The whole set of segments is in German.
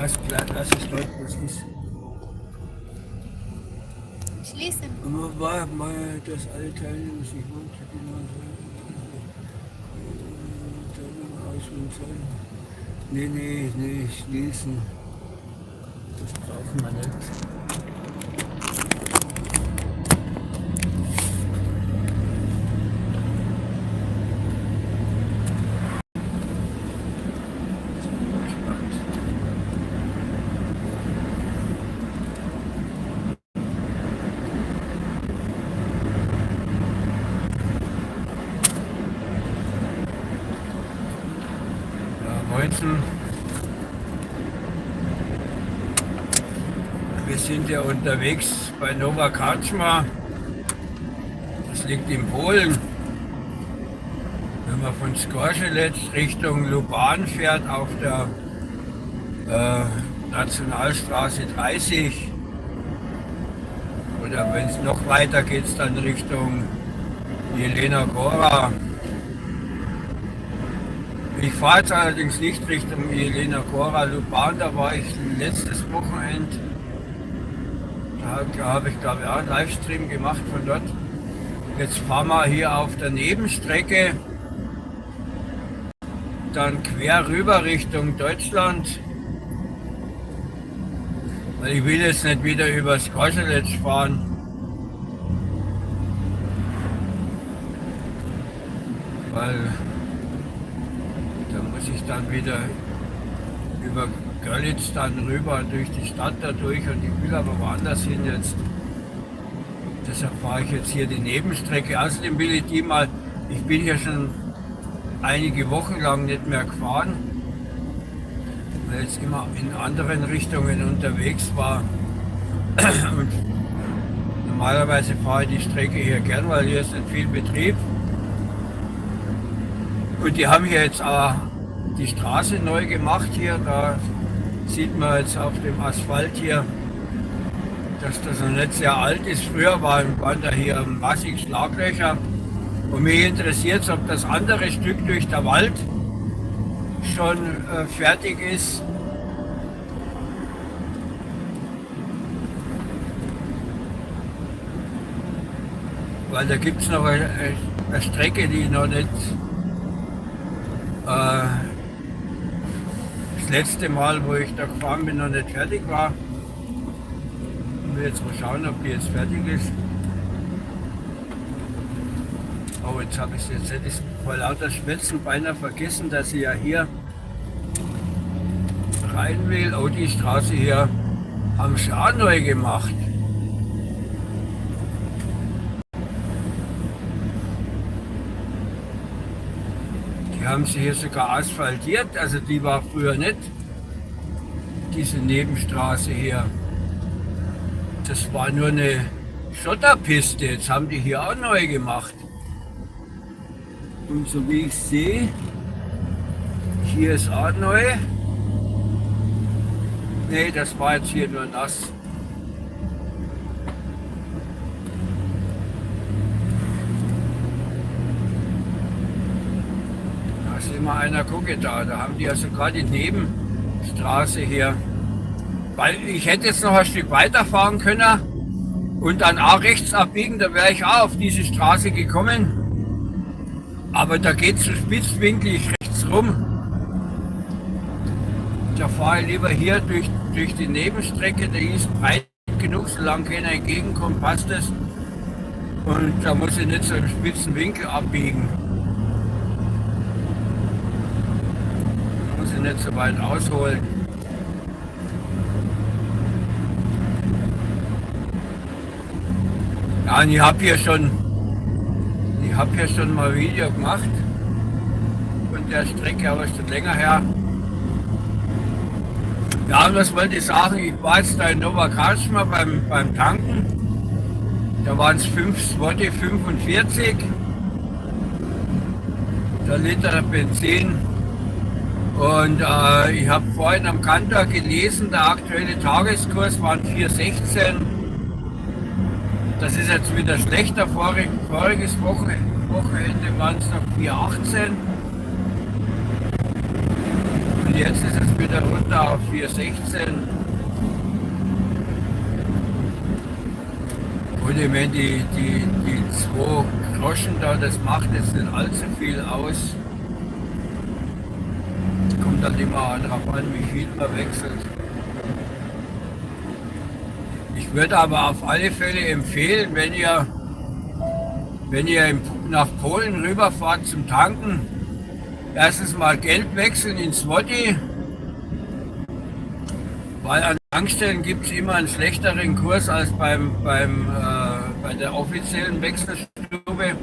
Lass es läuft, was ist. Schließen. War mal das alle Teilnehmer sich Nee, schließen. Das brauchen wir nicht. Wir sind ja unterwegs bei Nowa Karczma. Das liegt in Polen. Wenn man von Skorzelec Richtung Luban fährt auf der Nationalstraße 30 oder wenn es noch weiter geht, dann Richtung Jelena Góra. Ich fahre jetzt allerdings nicht Richtung Jelena Góra, Luban, da war ich letztes Wochenende. Da habe ich glaube ich auch einen Livestream gemacht von dort. Jetzt fahren wir hier auf der Nebenstrecke dann quer rüber Richtung Deutschland. Weil ich will jetzt nicht wieder über Skorzelec fahren. Weil da muss ich dann wieder über Görlitz dann rüber durch die Stadt dadurch und ich will aber woanders hin jetzt. Deshalb fahre ich jetzt hier die Nebenstrecke. Außerdem will ich die mal, ich bin ja schon einige Wochen lang nicht mehr gefahren, weil ich immer in anderen Richtungen unterwegs war. Und normalerweise fahre ich die Strecke hier gern, weil hier ist nicht viel Betrieb. Und die haben hier jetzt auch die Straße neu gemacht hier, da sieht man jetzt auf dem Asphalt hier, dass das noch nicht sehr alt ist. Früher waren da hier massig Schlaglöcher. Und mich interessiert es, ob das andere Stück durch den Wald schon fertig ist. Weil da gibt es noch eine Strecke, die noch nicht das letzte Mal, wo ich da gefahren bin, noch nicht fertig war. Ich will jetzt mal schauen, ob die jetzt fertig ist. Oh, jetzt habe ich es jetzt hätte ich vor lauter Schwätzen beinahe vergessen, dass ich ja hier rein will. Oh, die Straße hier haben sie auch neu gemacht. Die haben sie hier sogar asphaltiert, also die war früher nicht, diese Nebenstraße hier. Das war nur eine Schotterpiste, jetzt haben die hier auch neu gemacht. Und so wie ich sehe, hier ist auch neu. Ne, das war jetzt hier nur nass. Da ist immer einer, gucke da haben die ja sogar die Nebenstraße hier. Weil ich hätte jetzt noch ein Stück weiterfahren können und dann auch rechts abbiegen, da wäre ich auch auf diese Straße gekommen. Aber da geht es so spitzwinklig rechts rum. Da fahre ich lieber hier durch die Nebenstrecke, die ist breit genug, solange keiner entgegenkommt, passt es. Und da muss ich nicht so im spitzen Winkel abbiegen. Da muss ich nicht so weit ausholen. Ja, und ich habe hier schon mal ein Video gemacht von der Strecke, aber schon länger her. Ja, und was wollte ich sagen? Ich war jetzt da in Nowa Karczma beim Tanken. Da waren es 5,45 der Liter Benzin. Und ich habe vorhin am Kantor gelesen, der aktuelle Tageskurs waren 4,16. Das ist jetzt wieder schlechter. Voriges Wochenende waren es noch 4,18. Und jetzt ist es wieder runter auf 4,16. Und ich meine, die 2 Groschen da, das macht jetzt nicht allzu viel aus. Kommt dann immer darauf an, wie viel man wechselt. Ich würde aber auf alle Fälle empfehlen, wenn ihr nach Polen rüberfahrt zum Tanken, erstens mal Geld wechseln in Zloty, weil an Tankstellen gibt es immer einen schlechteren Kurs als bei der offiziellen Wechselstube.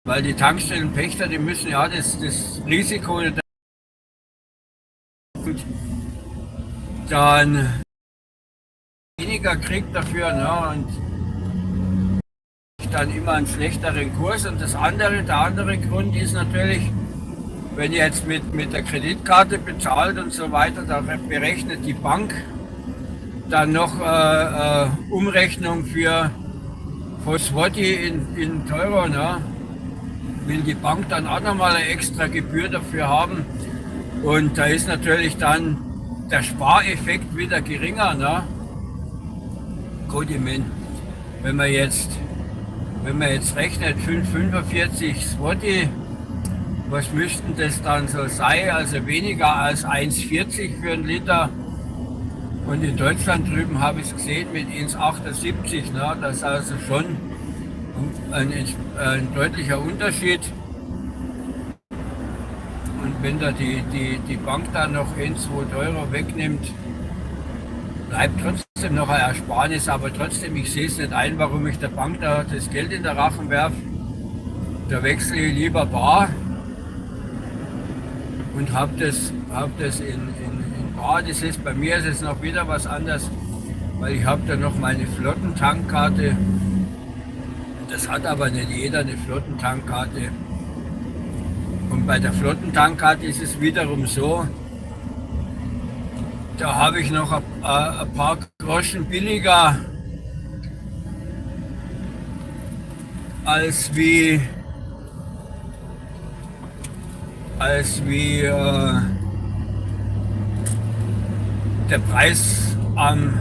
Weil die Tankstellenpächter, die müssen ja das Risiko dann weniger kriegt dafür, ne, und dann immer einen schlechteren Kurs. Und der andere Grund ist natürlich, wenn ihr jetzt mit der Kreditkarte bezahlt und so weiter, da berechnet die Bank dann noch Umrechnung für Zloty in Euro, ne? Will die Bank dann auch nochmal eine extra Gebühr dafür haben. Und da ist natürlich dann der Spareffekt wieder geringer. Ne? Gut, ich meine, wenn man jetzt rechnet, 5,45 Zloty, was müssten das dann so sein? Also weniger als 1,40 für einen Liter. Und in Deutschland drüben habe ich es gesehen mit 1,78. Ne? Das ist also schon ein deutlicher Unterschied. Und wenn da die Bank dann noch 1-2 Euro wegnimmt, bleibt trotzdem noch ein Ersparnis, aber trotzdem, ich sehe es nicht ein, warum ich der Bank da das Geld in den Rachen werfe. Da wechsle ich lieber bar und habe das in bar. Das ist, bei mir ist es noch wieder was anderes, weil ich habe da noch meine Flottentankkarte. Das hat aber nicht jeder eine Flottentankkarte. Und bei der Flottentankkarte ist es wiederum so, da habe ich noch ein paar Groschen billiger als wie der Preis an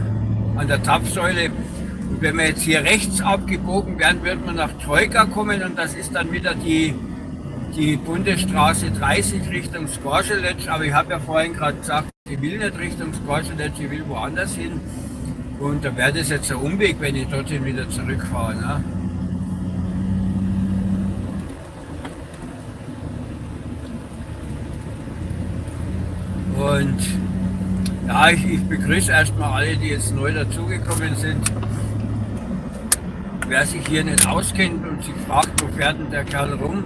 der Zapfsäule. Und wenn wir jetzt hier rechts abgebogen werden, wird man nach Troika kommen und das ist dann wieder die Bundesstraße 30 Richtung Skorzelec. Aber ich habe ja vorhin gerade gesagt, ich will nicht Richtung Skorzelec, ich will woanders hin. Und da wäre das jetzt ein Umweg, wenn ich dorthin wieder zurückfahre. Ne? Und ja, ich begrüße erstmal alle, die jetzt neu dazugekommen sind. Wer sich hier nicht auskennt und sich fragt, wo fährt denn der Kerl rum?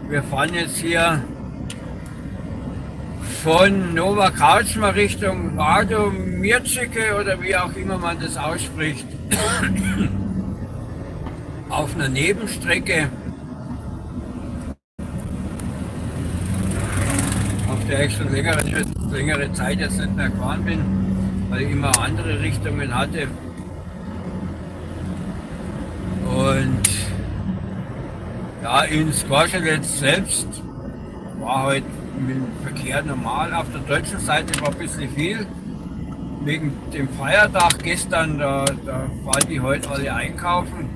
Wir fahren jetzt hier von Nova Krautsma Richtung Radomirczyce oder wie auch immer man das ausspricht, auf einer Nebenstrecke, auf der ich schon längere Zeit jetzt nicht mehr gefahren bin, weil ich immer andere Richtungen hatte. Und ja, in Skorzelec selbst war halt mit dem Verkehr normal. Auf der deutschen Seite war ein bisschen viel. Wegen dem Feiertag gestern, da waren die heute alle einkaufen,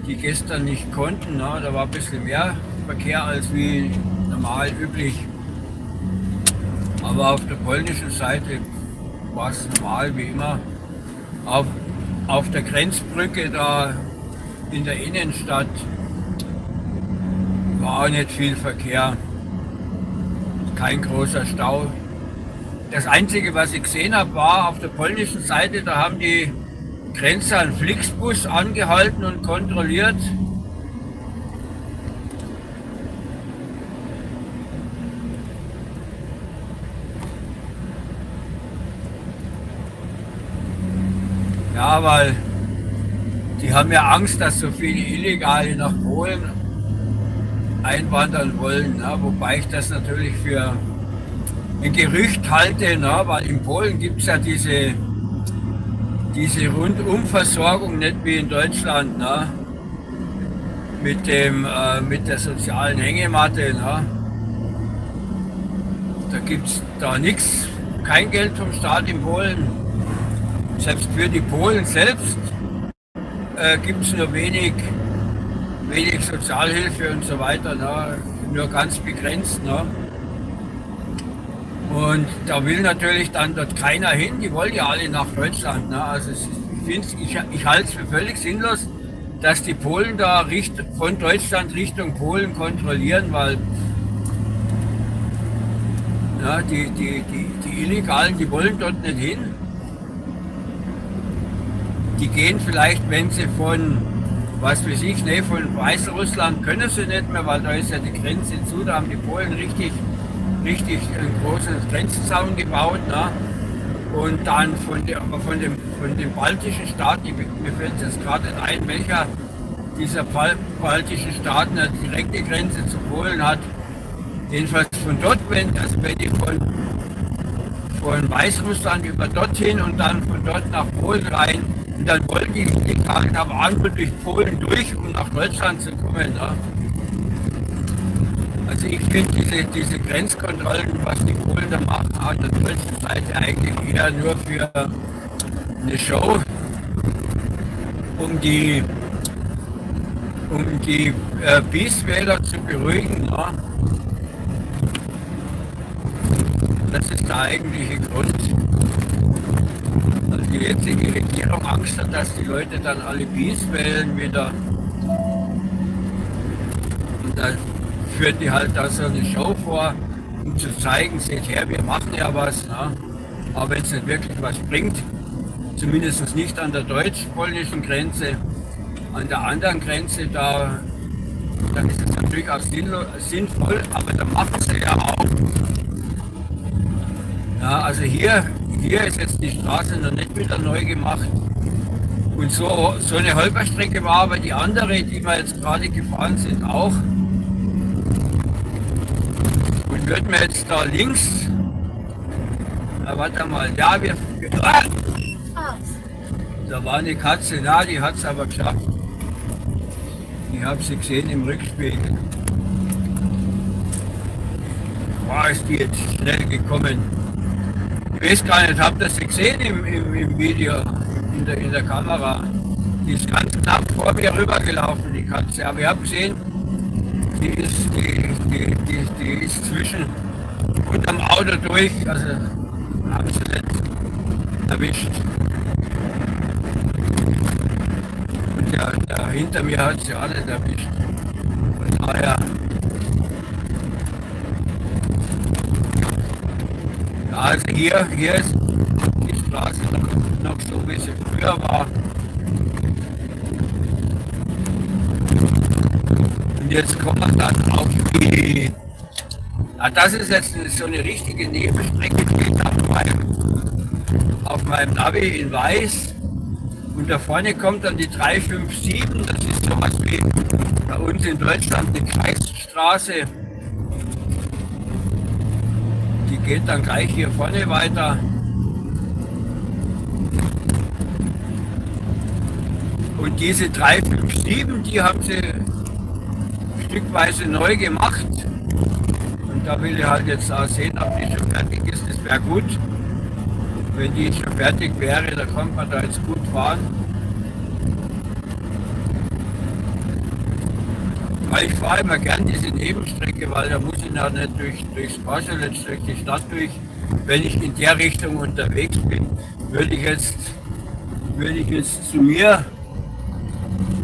die gestern nicht konnten. Ne? Da war ein bisschen mehr Verkehr als wie normal üblich. Aber auf der polnischen Seite war es normal wie immer. Auf der Grenzbrücke da in der Innenstadt war auch nicht viel Verkehr, kein großer Stau. Das Einzige, was ich gesehen habe, war auf der polnischen Seite, da haben die Grenzer einen Flixbus angehalten und kontrolliert. Ja, weil die haben ja Angst, dass so viele Illegale nach Polen einwandern wollen, ne? Wobei ich das natürlich für ein Gerücht halte, ne? Weil in Polen gibt es ja diese Rundumversorgung nicht wie in Deutschland. Ne? mit der sozialen Hängematte. Ne? Da gibt es da nichts, kein Geld vom Staat in Polen. Selbst für die Polen selbst gibt es nur wenig Sozialhilfe und so weiter, ne? Nur ganz begrenzt. Ne? Und da will natürlich dann dort keiner hin, die wollen ja alle nach Deutschland. Ne? Also ich halte es für völlig sinnlos, dass die Polen da von Deutschland Richtung Polen kontrollieren, weil ja, die Illegalen, die wollen dort nicht hin. Die gehen vielleicht, wenn sie von, was weiß ich, ne, von Weißrussland können sie nicht mehr, weil da ist ja die Grenze zu, da haben die Polen richtig einen großen Grenzzaun gebaut. Ne? Und dann von den baltischen Staaten, mir fällt jetzt gerade nicht ein, welcher dieser baltischen Staaten eine direkte Grenze zu Polen hat. Jedenfalls von dort, wenn die von Weißrussland über dorthin und dann von dort nach Polen rein, und dann wollen die Illegalen aber nur durch Polen durch, um nach Deutschland zu kommen. Ne? Also ich finde diese Grenzkontrollen, was die Polen da machen, an der deutschen Seite eigentlich eher nur für eine Show, um die Bieswähler zu beruhigen. Ne? Das ist der eigentliche Grund. Also die jetzige Regierung Angst hat, dass die Leute dann alle Bies wählen wieder. Und dann führt die halt da so eine Show vor, um zu zeigen, seht her, wir machen ja was. Ne? Aber wenn es nicht wirklich was bringt, zumindest nicht an der deutsch-polnischen Grenze, an der anderen Grenze, dann ist es natürlich auch sinnvoll, aber da machen sie ja auch. Ja, also hier ist jetzt die Straße noch nicht wieder neu gemacht. Und so eine Holperstrecke war aber die andere, die wir jetzt gerade gefahren sind, auch. Und würden wir jetzt da links, warte mal, ja, da war eine Katze, na, die hat es aber geschafft. Ich habe sie gesehen im Rückspiegel. Boah, ist die jetzt schnell gekommen. Ich weiß gar nicht, habt ihr sie gesehen im Video, in der Kamera? Die ist ganz knapp vor mir rübergelaufen, die Katze. Aber ich habe gesehen, die ist zwischen unterm Auto durch, also haben sie nicht erwischt. Und der hinter mir hat sie auch nicht erwischt. Von daher. Ja, also hier ist die Straße noch so, wie sie früher war. Und jetzt kommt man dann auf die. Ja, das ist jetzt so eine richtige Nebenstrecke, steht auf meinem Navi in weiß. Und da vorne kommt dann die 357, das ist sowas wie bei uns in Deutschland eine Kreisstraße. Die geht dann gleich hier vorne weiter. Und diese 357, die haben sie stückweise neu gemacht. Und da will ich halt jetzt auch sehen, ob die schon fertig ist. Das wäre gut. Wenn die schon fertig wäre, dann kommt man da jetzt gut fahren. Weil ich fahre immer gern diese Nebenstrecke, weil da muss ich ja nicht durchs Koschelitz, durch die Stadt durch. Wenn ich in der Richtung unterwegs bin, würde ich jetzt zu mir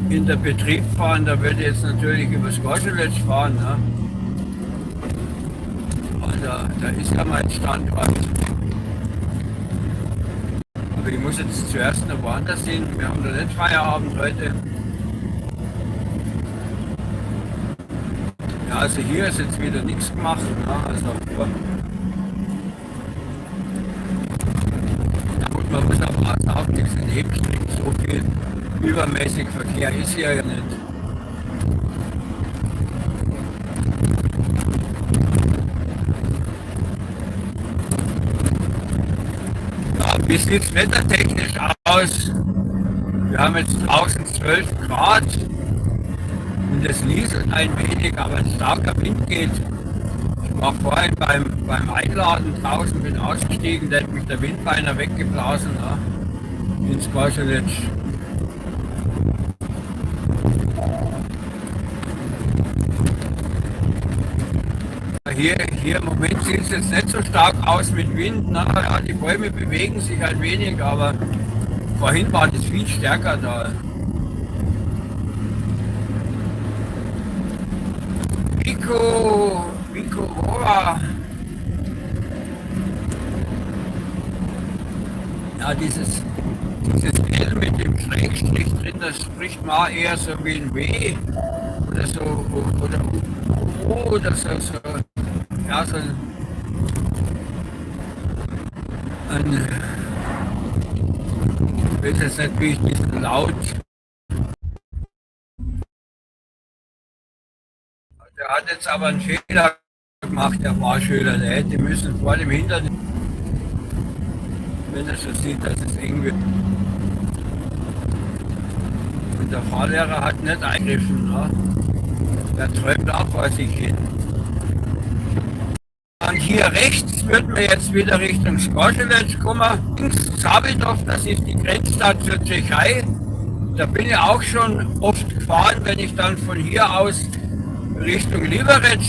in der Betrieb fahren, da würde ich jetzt natürlich übers Koschelitz fahren. Ne? Da ist ja mein Standort. Aber ich muss jetzt zuerst noch woanders hin. Wir haben noch nicht Feierabend heute. Ja, also hier ist jetzt wieder nichts gemacht. Ja, also, ja gut, man muss aber auch sagen, diese Nebenstrecken, so viel übermäßig Verkehr ist hier ja nicht. Wie sieht es wettertechnisch aus? Wir haben jetzt draußen 12 Grad und und es nieselt ein wenig, aber ein starker Wind geht. Ich war vorhin beim Einladen draußen, bin ausgestiegen, da hat mich der Wind beinahe weggeblasen, ja, ins Koselitsch. Hier im Moment sieht es jetzt nicht so stark aus mit Wind. Na, ja, die Bäume bewegen sich ein wenig, aber vorhin war das viel stärker da. Vico Roa. Ja, dieses L mit dem Schrägstrich drin, das spricht mal eher so wie ein W oder so, oder O oder so, ja, so ein ich weiß jetzt nicht, wie ich diesen Laut. Der hat jetzt aber einen Fehler gemacht, der Fahrschüler. Der hätte müssen vor dem Hindernis, wenn er schon sieht, dass es eng wird. Und der Fahrlehrer hat nicht eingegriffen. Ne? Der träumt auch vor sich hin. Und hier rechts würden wir jetzt wieder Richtung Skoselec kommen. Links Zabildorf, das ist die Grenzstadt zur Tschechei. Da bin ich auch schon oft gefahren, wenn ich dann von hier aus Richtung Liberec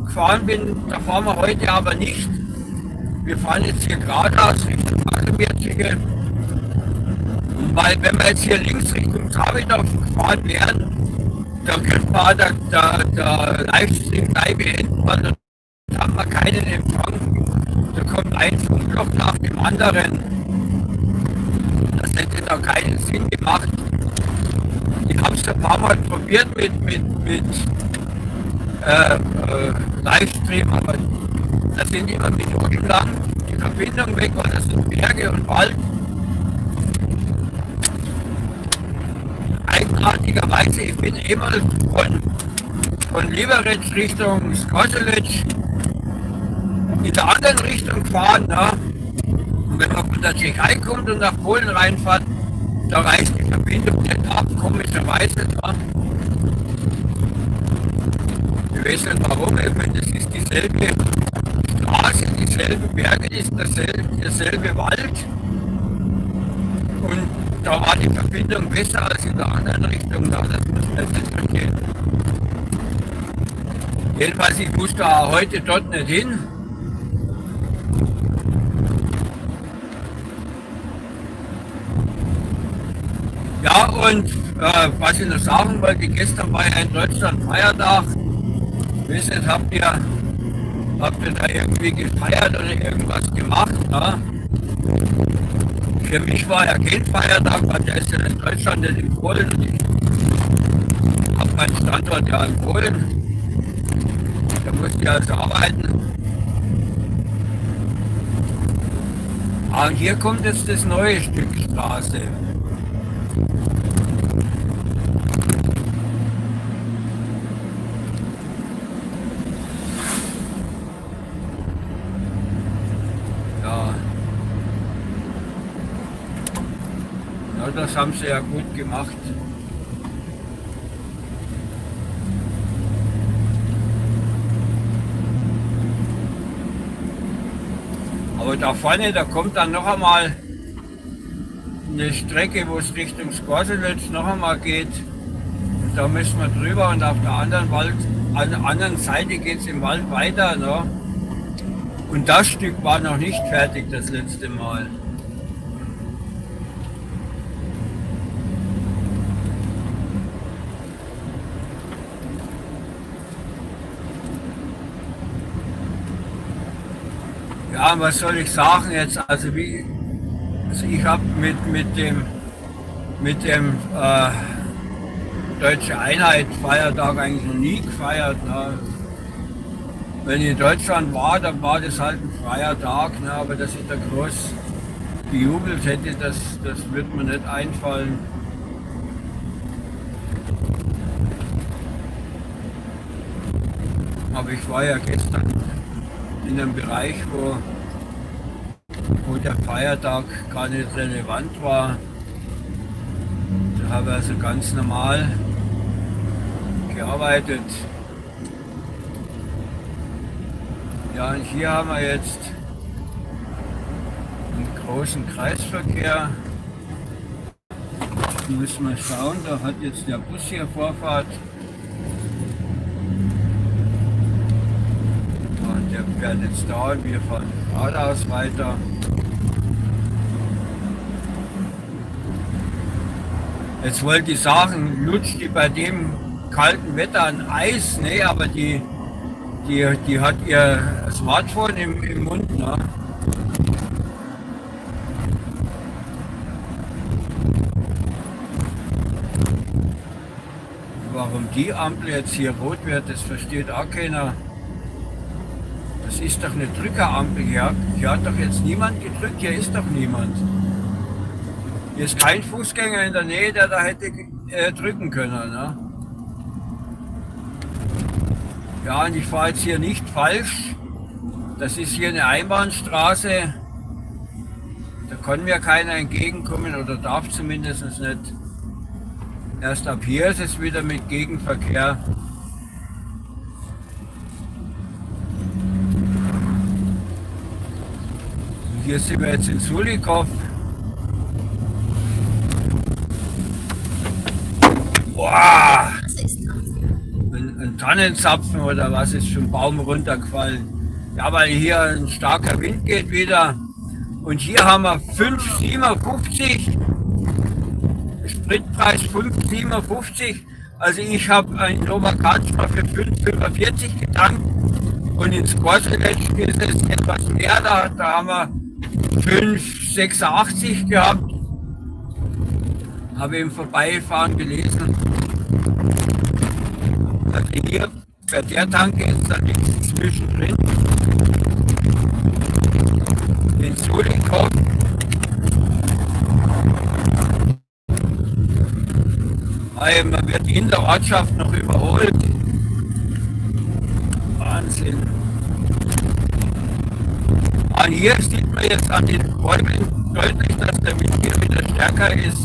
gefahren bin. Da fahren wir heute aber nicht. Wir fahren jetzt hier geradeaus Richtung Mackelmirtige. Weil wenn wir jetzt hier links Richtung Zabildorf gefahren wären, dann könnte man der Livestream gleich beenden, weil dann haben wir keinen Empfang. Da kommt ein Funkloch nach dem anderen. Das hätte da keinen Sinn gemacht. Ich habe es ein paar Mal probiert mit Livestream, aber das sind immer Minuten lang die Verbindung weg, weil das sind Berge und Wald. Eigenartigerweise, ich bin immer von Liberec Richtung Skoselec in der anderen Richtung gefahren. Ja. Und wenn man von der Tschechei kommt und nach Polen reinfährt, da reißt die Verbindung nicht ab, komischerweise. Ja. Ich weiß nicht warum, ich meine, das ist dieselbe Straße, dieselben Berge, ist derselbe Wald. Und da war die Verbindung besser als in der anderen Richtung. Ja, das muss man jetzt nicht verstehen. Jedenfalls, ich muss da heute dort nicht hin. Ja, und was ich noch sagen wollte, gestern war ja in Deutschland Feiertag. Wisst ihr, habt ihr da irgendwie gefeiert oder irgendwas gemacht? Ja? Für mich war ja kein Feiertag, weil der ist ja in Deutschland, nicht in Polen. Ich habe meinen Standort ja in Polen. Da musste ich also arbeiten. Und hier kommt jetzt das neue Stück Straße. Ja, das haben sie ja gut gemacht. Aber da vorne, da kommt dann noch einmal eine Strecke, wo es Richtung Skoselec noch einmal geht. Und da müssen wir drüber und auf der anderen Seite geht es im Wald weiter. Ne? Und das Stück war noch nicht fertig das letzte Mal. Ja, was soll ich sagen jetzt? Also ich habe mit dem Deutsche Einheit Feiertag eigentlich noch nie gefeiert. Ne? Wenn ich in Deutschland war, dann war das halt ein freier Tag, ne? Aber dass ich da groß gejubelt hätte, das wird mir nicht einfallen. Aber ich war ja gestern in einem Bereich, wo der Feiertag gar nicht relevant war. Da habe ich also ganz normal gearbeitet. Ja, und hier haben wir jetzt einen großen Kreisverkehr. Da müssen wir schauen, da hat jetzt der Bus hier Vorfahrt. Und der fährt jetzt da und wir fahren geradeaus weiter. Jetzt wollte ich sagen, lutscht die bei dem kalten Wetter ein Eis, ne, aber die hat ihr Smartphone im Mund. Ne? Warum die Ampel jetzt hier rot wird, das versteht auch keiner. Das ist doch eine Drückerampel hier. Hier hat doch jetzt niemand gedrückt, hier ist doch niemand. Hier ist kein Fußgänger in der Nähe, der da hätte drücken können. Ne? Ja, und ich fahre jetzt hier nicht falsch. Das ist hier eine Einbahnstraße. Da kann mir keiner entgegenkommen oder darf zumindest nicht. Erst ab hier ist es wieder mit Gegenverkehr. Und hier sind wir jetzt in Sulikow. Boah! Ein Tannenzapfen oder was ist vom Baum runtergefallen. Ja, weil hier ein starker Wind geht wieder. Und hier haben wir 5,57. Spritpreis 5,57. Also ich habe einen Nova Katscha für 5,45 getankt. Und in Skorzelec ist es etwas mehr. Da haben wir 5,86 gehabt. Habe im Vorbeifahren gelesen. Also hier bei der Tanke ist da nichts zwischendrin. In Sulikow. Man wird in der Ortschaft noch überholt. Wahnsinn. Und hier sieht man jetzt an den Bäumen deutlich, dass der Wind hier wieder stärker ist.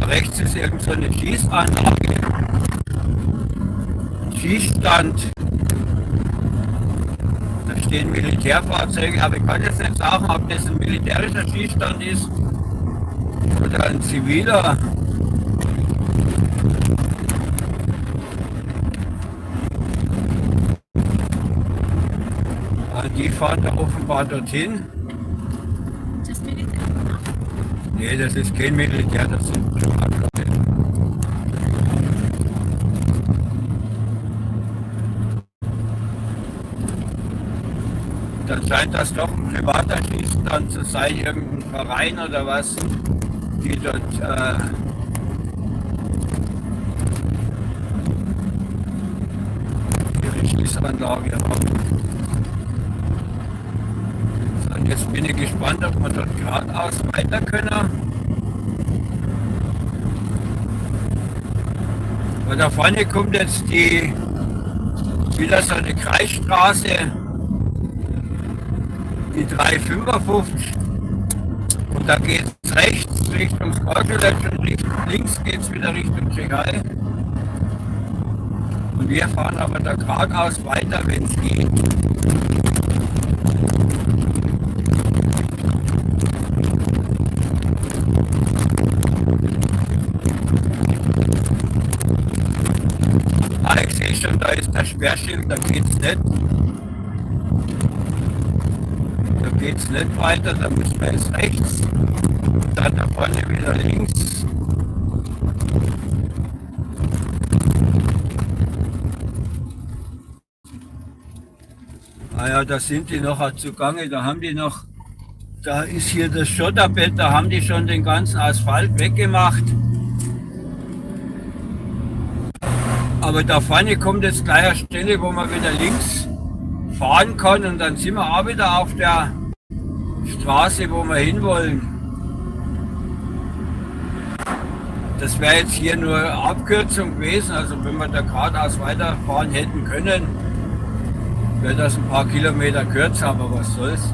Rechts ist irgend so eine Schießanlage, Schießstand, da stehen Militärfahrzeuge, aber ich kann jetzt nicht sagen, ob das ein militärischer Schießstand ist oder ein ziviler. Die fahren da offenbar dorthin. Das Militär? Nee, das ist kein Militär, das sind Privatleute. Dann scheint das doch ein privater Schießstand zu sein, irgendein Verein oder was, die dort ihre Schießanlage haben. So, und jetzt bin ich gespannt, ob wir dort geradeaus weiter können. Und da vorne kommt jetzt wieder so eine Kreisstraße, die 355. Und da geht es rechts Richtung Skorzelec und links geht es wieder Richtung Tschechei. Und wir fahren aber da geradeaus weiter, wenn es geht. Ah, ich sehe schon, da ist das Sperrschild, da geht's nicht. Da geht's nicht weiter, da müssen wir jetzt rechts. Dann da vorne wieder links. Ah ja, da sind die noch zugange, da haben die noch, da ist hier das Schotterbett, da haben die schon den ganzen Asphalt weggemacht. Aber da vorne kommt jetzt gleich eine Stelle, wo man wieder links fahren kann und dann sind wir auch wieder auf der Straße, wo wir hinwollen. Das wäre jetzt hier nur Abkürzung gewesen, also wenn wir da geradeaus weiterfahren hätten können, wäre das ein paar Kilometer kürzer, aber was soll's.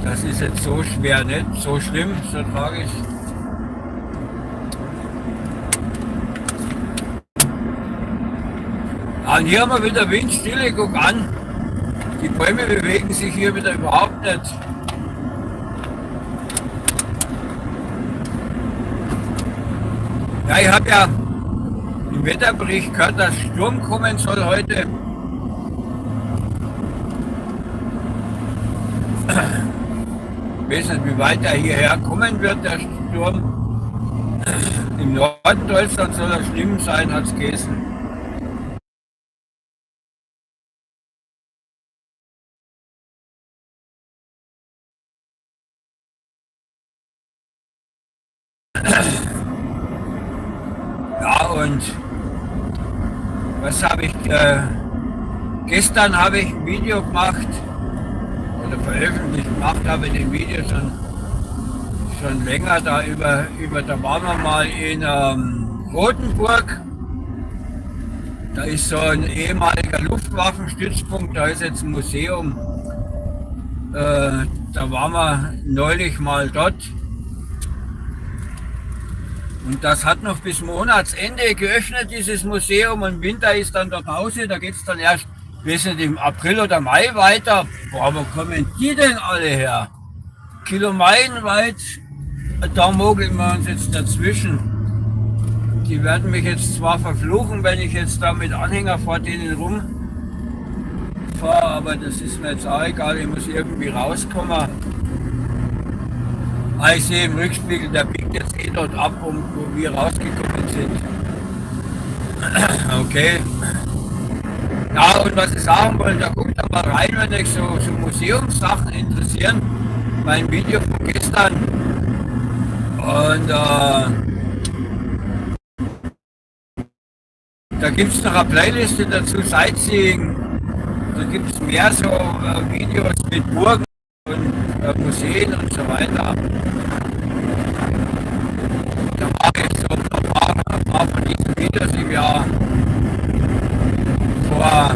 Das ist jetzt so schwer, nicht so schlimm, so tragisch. Ja, und hier haben wir wieder Windstille, guck an. Die Bäume bewegen sich hier wieder überhaupt nicht. Ja, ich habe ja im Wetterbericht gehört, dass Sturm kommen soll heute. Ich weiß nicht, wie weit er hierher kommen wird, der Sturm. Im Norden Deutschland soll er schlimm sein, hat es geheißen. Ja, und was habe ich, gestern habe ich ein Video gemacht, oder veröffentlicht gemacht, habe ich ein Video schon länger da da waren wir mal in Rothenburg. Da ist so ein ehemaliger Luftwaffenstützpunkt, da ist jetzt ein Museum. Da waren wir neulich mal dort. Und das hat noch bis Monatsende geöffnet, dieses Museum. Und im Winter ist dann der Pause, da geht es dann erst, weiß nicht, im April oder Mai weiter. Boah, wo kommen die denn alle her? Kilometerweit, da mogeln wir uns jetzt dazwischen. Die werden mich jetzt zwar verfluchen, wenn ich jetzt da mit Anhänger vor denen rumfahre, aber das ist mir jetzt auch egal, ich muss irgendwie rauskommen. Ich sehe im Rückspiegel, der biegt jetzt eh dort ab, wo wir rausgekommen sind. Okay. Ja, und was ich sagen wollte, da guckt da mal rein, wenn euch so Museumssachen interessieren. Mein Video von gestern. Und da gibt es noch eine Playliste dazu, Sightseeing. Da gibt es mehr so Videos mit Burgen und Museen und so weiter. Da mache ich so ein paar von diesen Videos im Jahr vor,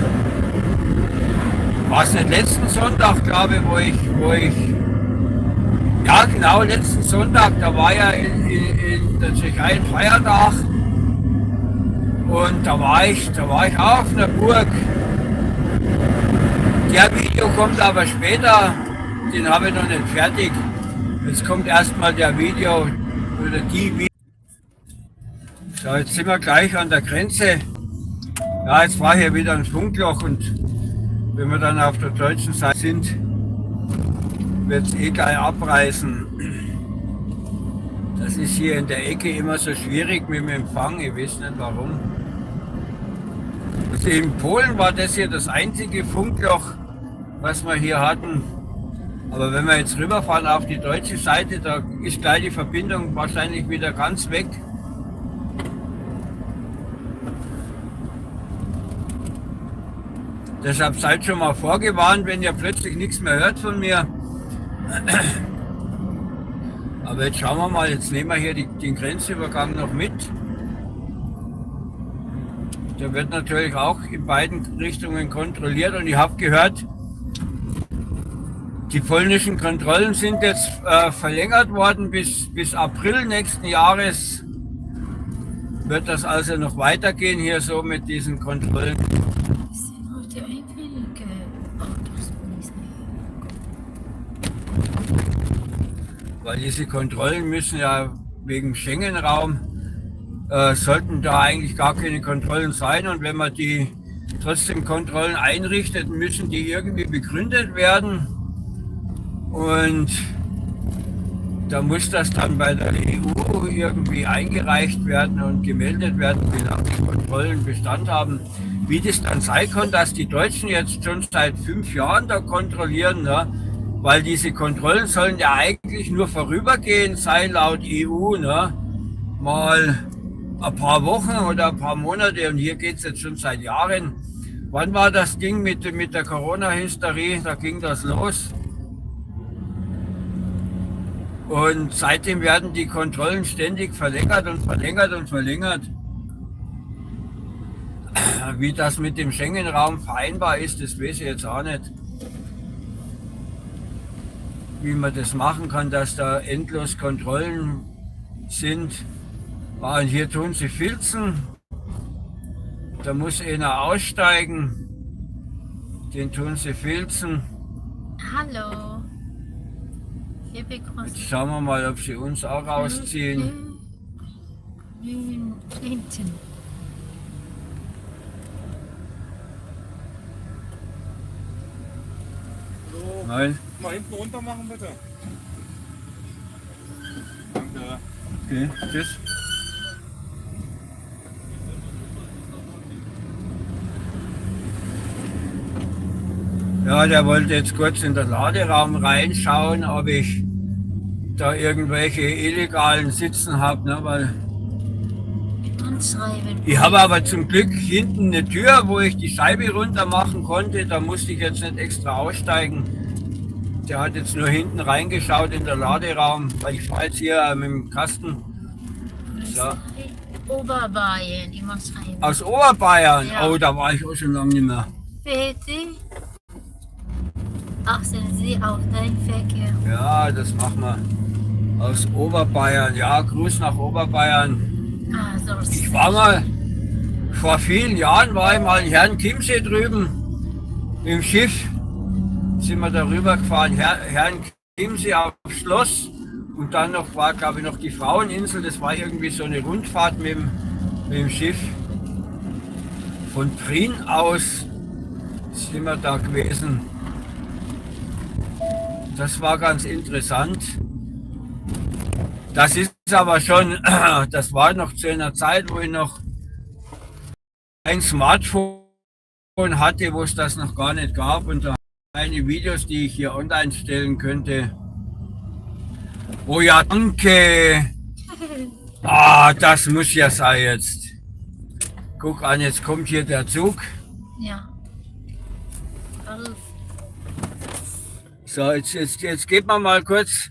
was nicht, letzten Sonntag, glaube ich, wo ich, ja genau, letzten Sonntag, da war ja in der Tschechei ein Feiertag und da war ich auch auf einer Burg. Der Video kommt aber später, den habe ich noch nicht fertig. Jetzt kommt erstmal der Video oder die Video. So, jetzt sind wir gleich an der Grenze. Ja, jetzt war hier wieder ein Funkloch und wenn wir dann auf der deutschen Seite sind, wird es eh gleich abreißen. Das ist hier in der Ecke immer so schwierig mit dem Empfang, ich weiß nicht warum. Also in Polen war das hier das einzige Funkloch, was wir hier hatten. Aber wenn wir jetzt rüberfahren auf die deutsche Seite, da ist gleich die Verbindung wahrscheinlich wieder ganz weg. Deshalb seid schon mal vorgewarnt, wenn ihr plötzlich nichts mehr hört von mir. Aber jetzt schauen wir mal, jetzt nehmen wir hier den Grenzübergang noch mit. Der wird natürlich auch in beiden Richtungen kontrolliert und ich habe gehört, die polnischen Kontrollen sind jetzt verlängert worden bis April nächsten Jahres. Wird das also noch weitergehen hier so mit diesen Kontrollen? Sind heute einige Autos, Weil diese Kontrollen müssen ja wegen Schengen-Raum, sollten da eigentlich gar keine Kontrollen sein. Und wenn man die trotzdem Kontrollen einrichtet, müssen die irgendwie begründet werden. Und da muss das dann bei der EU irgendwie eingereicht werden und gemeldet werden, wie lange die Kontrollen Bestand haben. Wie das dann sein kann, dass die Deutschen jetzt schon seit 5 Jahren da kontrollieren, ne? Weil diese Kontrollen sollen ja eigentlich nur vorübergehend sein laut EU, ne? Mal ein paar Wochen oder ein paar Monate und hier geht es jetzt schon seit Jahren. Wann war das Ding mit der Corona-Hysterie? Da ging das los. Und seitdem werden die Kontrollen ständig verlängert und verlängert und verlängert. Wie das mit dem Schengen-Raum vereinbar ist, das weiß ich jetzt auch nicht. Wie man das machen kann, dass da endlos Kontrollen sind. Und hier tun sie filzen. Da muss einer aussteigen. Den tun sie filzen. Hallo. Hier bekommst Jetzt schauen wir mal, ob sie uns auch rausziehen. Clinton. So, Nein. mal hinten runter machen, bitte. Danke. Okay, tschüss. Ja, der wollte jetzt kurz in den Laderaum reinschauen, ob ich da irgendwelche illegalen Sitzen habe, ne, weil Anschreiben. ich habe aber zum Glück hinten eine Tür, wo ich die Scheibe runter machen konnte. Da musste ich jetzt nicht extra aussteigen. Der hat jetzt nur hinten reingeschaut in den Laderaum, weil ich fahre jetzt hier mit dem Kasten. So. Oberbayern, immer schreiben. Aus Oberbayern. Ja. Oh, da war ich auch schon lange nicht mehr. Bitte. Achten Sie auf den Verkehr. Ja, das machen wir. Aus Oberbayern. Ja, Gruß nach Oberbayern. Also, Ich war mal, vor vielen Jahren war ich mal in Herrenchiemsee drüben. Im Schiff sind wir darüber gefahren. Herrenchiemsee aufs Schloss. Und dann noch war, glaube ich, noch die Fraueninsel. Das war irgendwie so eine Rundfahrt mit dem Schiff. Von Prien aus sind wir da gewesen. Das war ganz interessant. Das ist aber schon, das war noch zu einer Zeit, wo ich noch ein Smartphone hatte, wo es das noch gar nicht gab. Und da eine Videos, die ich hier online stellen könnte. Oh ja, danke. Ah, das muss ja sein jetzt. Guck an, jetzt kommt hier der Zug. ja. Also, So, jetzt geht man mal kurz.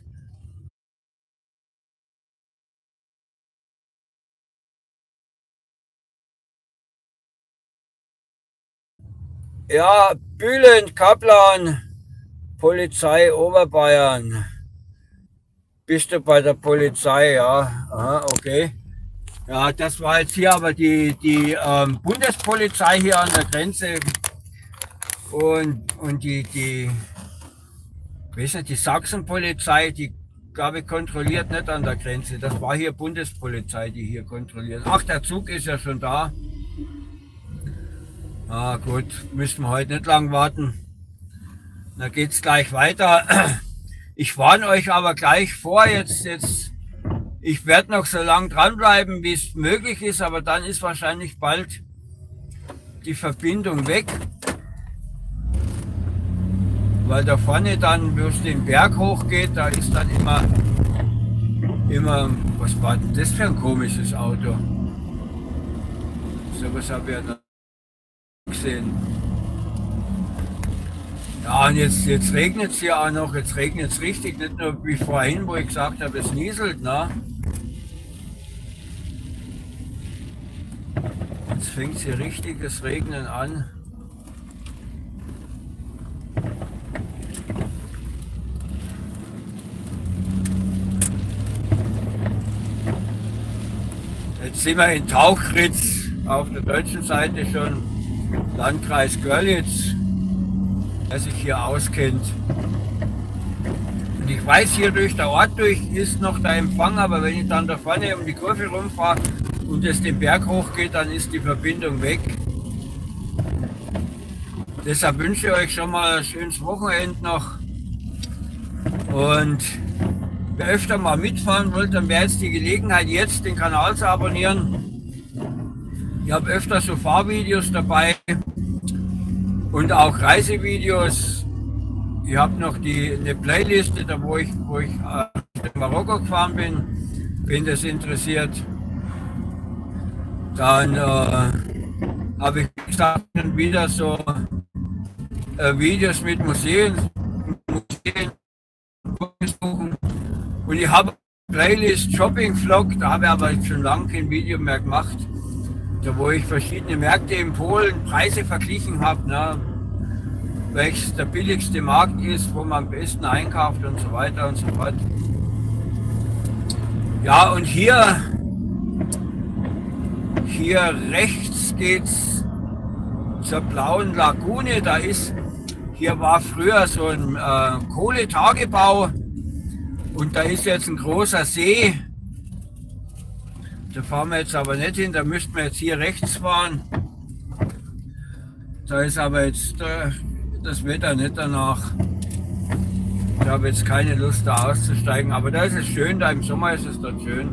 Ja, Bühlen, Kaplan, Polizei Oberbayern. Bist du bei der Polizei? Ja, aha, okay. Ja, das war jetzt hier aber die Bundespolizei hier an der Grenze und die weiß nicht, die Sachsenpolizei, die glaube ich kontrolliert nicht an der Grenze. Das war hier Bundespolizei, die hier kontrolliert. Ach, der Zug ist ja schon da. Ah gut, müssen wir heute nicht lang warten. Dann geht's gleich weiter. Ich warne euch aber gleich vor, ich werde noch so lange dranbleiben, wie es möglich ist, aber dann ist wahrscheinlich bald die Verbindung weg. Weil da vorne dann, wo es den Berg hochgeht, da ist dann immer, was war denn das für ein komisches Auto? So was habe ich ja noch gesehen. Ja, und jetzt regnet es hier auch noch, jetzt regnet es richtig, nicht nur wie vorhin, wo ich gesagt habe, es nieselt, ne? Jetzt fängt es hier richtig das Regnen an. Jetzt sind wir in Tauchritz, auf der deutschen Seite schon, Landkreis Görlitz, der sich hier auskennt. Und ich weiß, hier durch der Ort durch ist noch der Empfang, aber wenn ich dann da vorne um die Kurve rumfahre und es den Berg hochgeht, dann ist die Verbindung weg. Deshalb wünsche ich euch schon mal ein schönes Wochenende noch. Und wer öfter mal mitfahren wollte, dann wäre jetzt die Gelegenheit, jetzt den Kanal zu abonnieren. Ich habe öfter so Fahrvideos dabei und auch Reisevideos. Ich habe noch eine Playliste, da wo ich in Marokko gefahren bin, wenn das interessiert. Dann habe ich gesagt, wieder so Videos mit Museen besuchen. Und ich habe Playlist Shopping Vlog, da habe ich aber schon lange kein Video mehr gemacht, da wo ich verschiedene Märkte in Polen Preise verglichen habe, ne, welches der billigste Markt ist, wo man am besten einkauft und so weiter und so fort. Ja, und hier rechts geht's zur Blauen Lagune. Hier war früher so ein Kohletagebau und da ist jetzt ein großer See. Da fahren wir jetzt aber nicht hin, da müssten wir jetzt hier rechts fahren. Da ist aber jetzt das Wetter nicht danach. Ich habe jetzt keine Lust da auszusteigen, aber da ist es schön, da im Sommer ist es dort schön.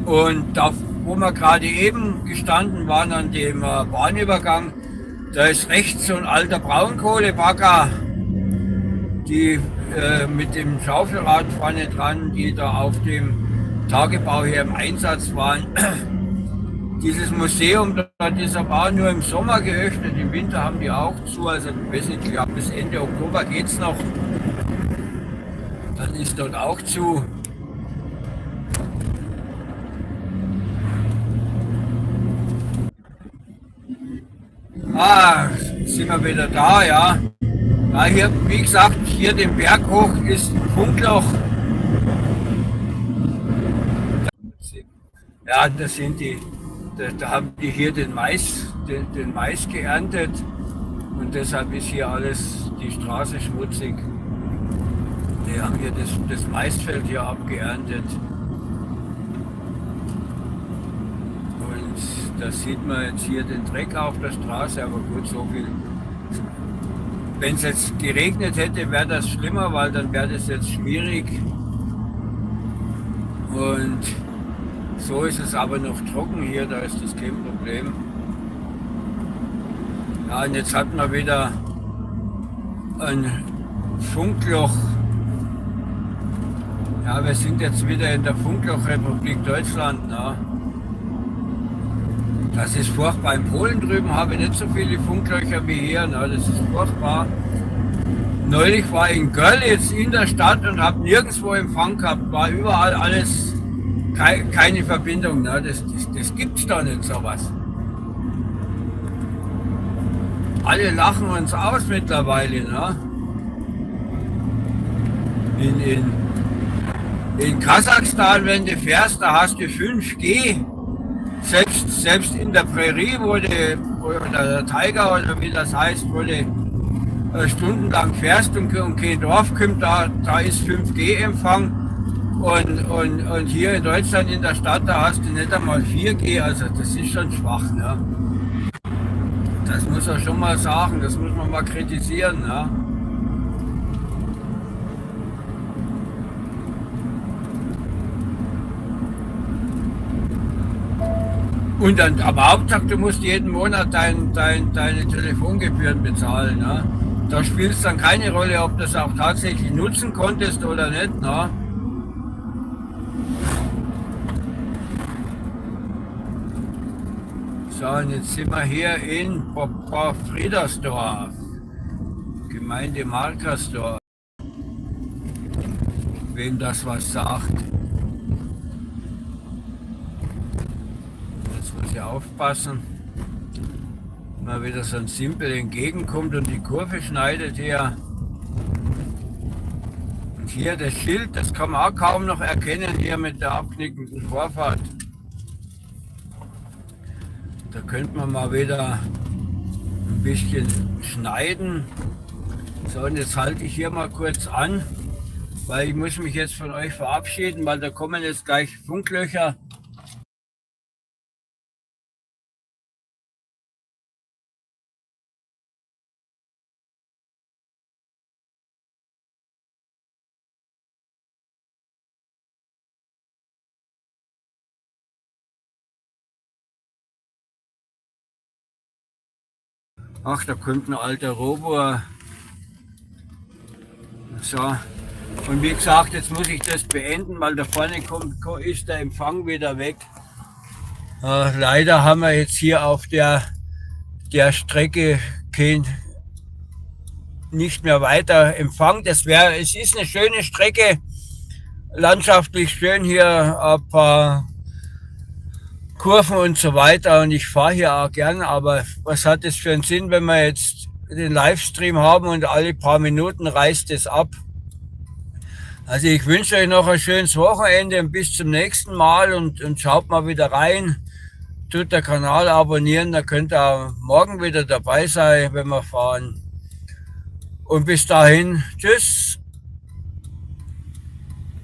Und da, wo wir gerade eben gestanden waren an dem Bahnübergang, da ist rechts so ein alter Braunkohlebagger, die mit dem Schaufelrad vorne dran, die da auf dem Tagebau hier im Einsatz waren. Dieses Museum dort ist aber auch nur im Sommer geöffnet, im Winter haben die auch zu, also ich glaube bis Ende Oktober geht es noch. Dann ist dort auch zu. Ah, sind wir wieder da, ja. Ja, hier, wie gesagt, hier den Berg hoch ist ein Funkloch. Ja, das sind die, da haben die hier den Mais geerntet und deshalb ist hier alles, die Straße schmutzig. Die haben hier das Maisfeld hier abgeerntet. Und da sieht man jetzt hier den Dreck auf der Straße, aber gut, so viel. Wenn es jetzt geregnet hätte, wäre das schlimmer, weil dann wäre das jetzt schwierig. Und so ist es aber noch trocken hier, da ist das kein Problem. Ja, und jetzt hatten wir wieder ein Funkloch. Ja, wir sind jetzt wieder in der Funklochrepublik Deutschland. Ne? Das ist furchtbar. In Polen drüben habe ich nicht so viele Funklöcher wie hier. Ne? Das ist furchtbar. Neulich war ich in Görlitz in der Stadt und habe nirgendwo Empfang gehabt. War überall alles keine Verbindung. Ne? Das gibt's doch nicht, sowas. Alle lachen uns aus mittlerweile. Ne? In Kasachstan, wenn du fährst, da hast du 5G. Selbst in der Prärie, oder der Tiger oder wie das heißt, wo du stundenlang fährst und kein Dorf kommt, da ist 5G-Empfang. Und hier in Deutschland in der Stadt, da hast du nicht einmal 4G, also das ist schon schwach. Ne? Das muss man schon mal sagen, das muss man mal kritisieren. Ne? Und dann, aber Hauptsache, du musst jeden Monat deine Telefongebühren bezahlen. Ne? Da spielt es dann keine Rolle, ob du das auch tatsächlich nutzen konntest oder nicht. Ne? So, und jetzt sind wir hier in Friedersdorf, Gemeinde Markersdorf, wem das was sagt. Jetzt muss ich aufpassen, mal wieder so ein Simpel entgegenkommt und die Kurve schneidet hier. Und hier das Schild, das kann man auch kaum noch erkennen, hier mit der abknickenden Vorfahrt. Da könnte man mal wieder ein bisschen schneiden. So, und jetzt halte ich hier mal kurz an, weil ich muss mich jetzt von euch verabschieden, weil da kommen jetzt gleich Funklöcher. Ach, da kommt ein alter Roboter. So, und wie gesagt, jetzt muss ich das beenden, weil da vorne ist der Empfang wieder weg. Leider haben wir jetzt hier auf der Strecke nicht mehr weiter Empfang. Es ist eine schöne Strecke, landschaftlich schön hier, ein paar Kurven und so weiter, und ich fahre hier auch gern, aber was hat es für einen Sinn, wenn wir jetzt den Livestream haben und alle paar Minuten reißt es ab? Also ich wünsche euch noch ein schönes Wochenende und bis zum nächsten Mal, und schaut mal wieder rein. Tut den Kanal abonnieren, da könnt ihr auch morgen wieder dabei sein, wenn wir fahren. Und bis dahin, tschüss.